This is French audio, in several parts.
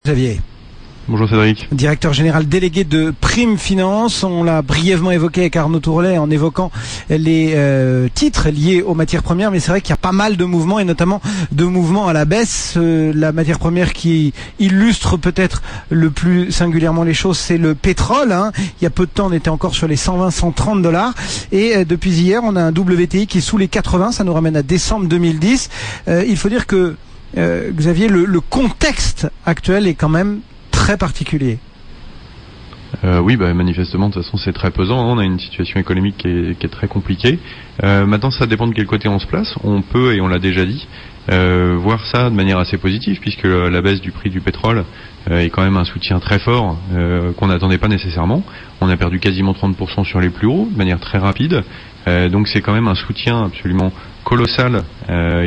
Xavier. Bonjour Cédric. Directeur général délégué de Prime Finance. On l'a brièvement évoqué avec Arnaud Tourlet en évoquant les titres liés aux matières premières, mais c'est vrai qu'il y a pas mal de mouvements et notamment de mouvements à la baisse. La matière première qui illustre peut-être le plus singulièrement les choses, c'est le pétrole. Il y a peu de temps, on était encore sur les 120-130 dollars et depuis hier, on a un WTI qui est sous les 80. Ça nous ramène à décembre 2010. Il faut dire que Xavier, le contexte actuel est quand même très particulier. Oui, manifestement, de toute façon, c'est très pesant. On a une situation économique qui est très compliquée. Maintenant, ça dépend de quel côté on se place. On peut, et on l'a déjà dit, voir ça de manière assez positive, puisque la baisse du prix du pétrole est quand même un soutien très fort qu'on n'attendait pas nécessairement. On a perdu quasiment 30% sur les plus hauts, de manière très rapide. Donc c'est quand même un soutien absolument colossal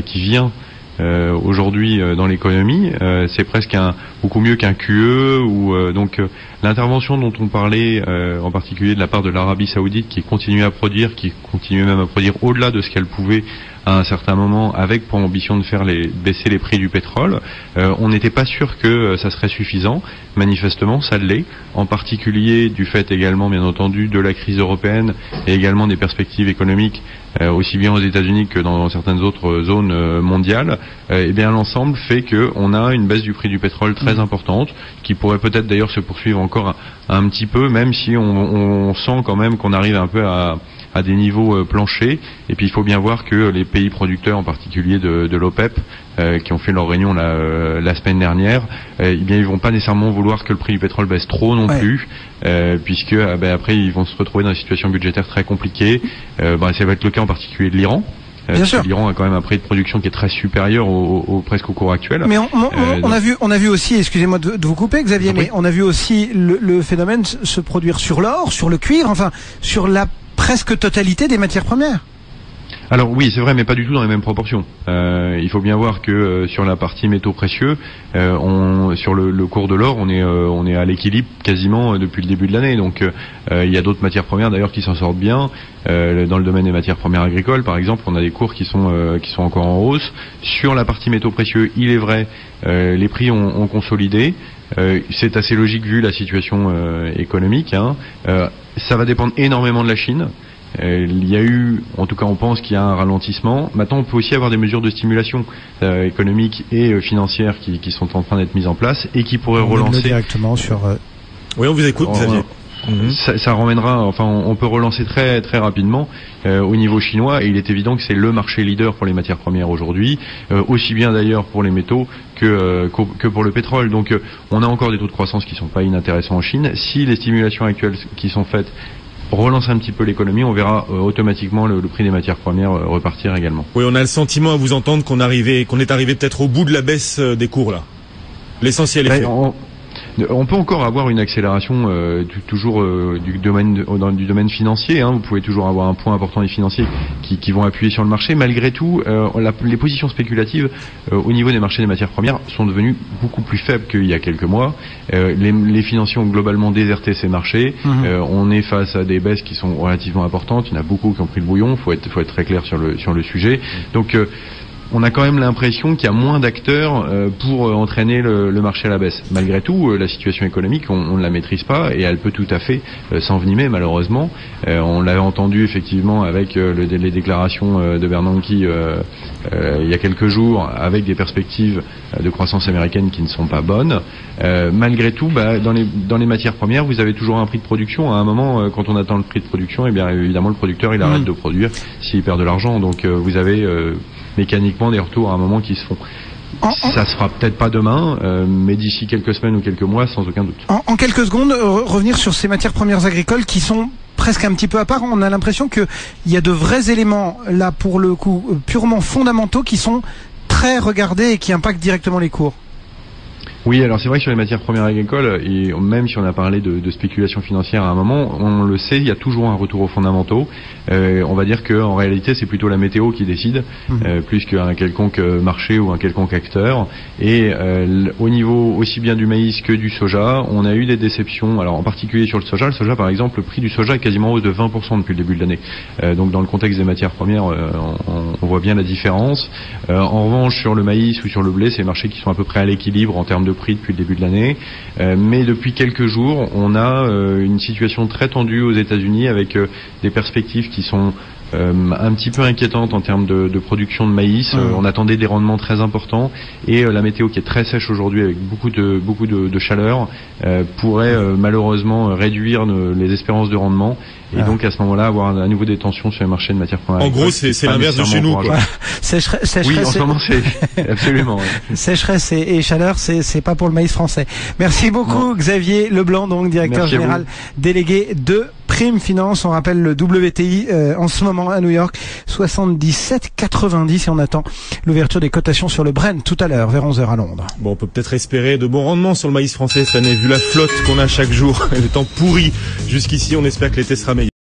qui vient aujourd'hui dans l'économie. C'est presque beaucoup mieux qu'un QE donc l'intervention dont on parlait en particulier de la part de l'Arabie Saoudite qui continue à produire, qui continue même à produire au-delà de ce qu'elle pouvait à un certain moment avec pour ambition de faire baisser les prix du pétrole. On n'était pas sûr que ça serait suffisant. Manifestement, ça l'est. En particulier du fait également, bien entendu, de la crise européenne et également des perspectives économiques aussi bien aux États-Unis que dans certaines autres zones mondiales. Et bien l'ensemble fait que on a une baisse du prix du pétrole très importante qui pourrait peut-être d'ailleurs se poursuivre encore un petit peu, même si on sent quand même qu'on arrive un peu à des niveaux planchers. Et puis il faut bien voir que les pays producteurs, en particulier de l'OPEP, qui ont fait leur réunion la semaine dernière, ils vont pas nécessairement vouloir que le prix du pétrole baisse trop non plus, puisque après ils vont se retrouver dans une situation budgétaire très compliquée. Ça va être le cas en particulier de l'Iran. Bien sûr. L'Iran a quand même un prix de production qui est très supérieur presque au cours actuel. Mais on a vu aussi, excusez-moi de vous couper Xavier, mais on a vu aussi le phénomène se produire sur l'or, sur le cuivre, enfin sur la presque totalité des matières premières. Alors oui, c'est vrai, mais pas du tout dans les mêmes proportions. Il faut bien voir que sur la partie métaux précieux, sur le cours de l'or, on est à l'équilibre quasiment depuis le début de l'année. Donc il y a d'autres matières premières d'ailleurs qui s'en sortent bien. Dans le domaine des matières premières agricoles, par exemple, on a des cours qui sont encore en hausse. Sur la partie métaux précieux, il est vrai, les prix ont consolidé. C'est assez logique vu la situation économique. Ça va dépendre énormément de la Chine. Il y a eu, en tout cas on pense qu'il y a un ralentissement. Maintenant on peut aussi avoir des mesures de stimulation économique et financière qui sont en train d'être mises en place et qui pourraient relancer directement sur... Oui, on vous écoute, Xavier. Ça ramènera, on peut relancer très très rapidement au niveau chinois, et il est évident que c'est le marché leader pour les matières premières aujourd'hui, aussi bien d'ailleurs pour les métaux que pour le pétrole. Donc on a encore des taux de croissance qui sont pas inintéressants en Chine. Si les stimulations actuelles qui sont faites relance un petit peu l'économie, on verra automatiquement le prix des matières premières repartir également. Oui, on a le sentiment à vous entendre qu'on est arrivé peut-être au bout de la baisse des cours là. L'essentiel est fait. On peut encore avoir une accélération toujours du domaine financier. Vous pouvez toujours avoir un point important des financiers qui vont appuyer sur le marché. Malgré tout, les positions spéculatives au niveau des marchés des matières premières sont devenues beaucoup plus faibles qu'il y a quelques mois. Les financiers ont globalement déserté ces marchés. On est face à des baisses qui sont relativement importantes. Il y en a beaucoup qui ont pris le bouillon. Faut être très clair sur le sujet. Donc on a quand même l'impression qu'il y a moins d'acteurs pour entraîner le marché à la baisse. Malgré tout, la situation économique, on ne la maîtrise pas et elle peut tout à fait s'envenimer malheureusement. On l'avait entendu effectivement avec les déclarations de Bernanke il y a quelques jours, avec des perspectives de croissance américaine qui ne sont pas bonnes. Malgré tout, dans les matières premières, vous avez toujours un prix de production. À un moment, quand on attend le prix de production, évidemment le producteur il arrête de produire s'il perd de l'argent. Donc vous avez mécaniquement des retours à un moment qui se font. Ça se fera peut-être pas demain, mais d'ici quelques semaines ou quelques mois, sans aucun doute. En quelques secondes, revenir sur ces matières premières agricoles qui sont presque un petit peu à part. On a l'impression qu'il y a de vrais éléments, là pour le coup, purement fondamentaux qui sont très regardés et qui impactent directement les cours. Oui, alors c'est vrai que sur les matières premières agricoles, et même si on a parlé de spéculation financière à un moment, on le sait, il y a toujours un retour aux fondamentaux. On va dire qu'en réalité, c'est plutôt la météo qui décide, plus qu'un quelconque marché ou un quelconque acteur. Et au niveau aussi bien du maïs que du soja, on a eu des déceptions. Alors en particulier sur le soja par exemple, le prix du soja est quasiment en hausse de 20% depuis le début de l'année. Donc dans le contexte des matières premières, on voit bien la différence. En revanche, sur le maïs ou sur le blé, c'est des marchés qui sont à peu près à l'équilibre en termes de prix depuis le début de l'année. Mais depuis quelques jours, on a une situation très tendue aux États-Unis avec des perspectives qui sont un petit peu inquiétante en termes de production de maïs. On attendait des rendements très importants et la météo qui est très sèche aujourd'hui avec beaucoup de chaleur pourrait malheureusement réduire les espérances de rendement et donc à ce moment-là avoir à nouveau des tensions sur les marchés de matières premières. En gros, c'est l'inverse de chez nous, quoi. Sécheresse, oui, en ce moment c'est absolument. Ouais. Sécheresse et chaleur, c'est pas pour le maïs français. Merci beaucoup, Xavier Leblanc, donc directeur général délégué de Prime Finance. On rappelle le WTI en ce moment à New York 77,90 et on attend l'ouverture des cotations sur le Brent tout à l'heure vers 11h à Londres. Bon, on peut peut-être espérer de bons rendements sur le maïs français cette année vu la flotte qu'on a chaque jour. Le temps pourri jusqu'ici, on espère que l'été sera meilleur.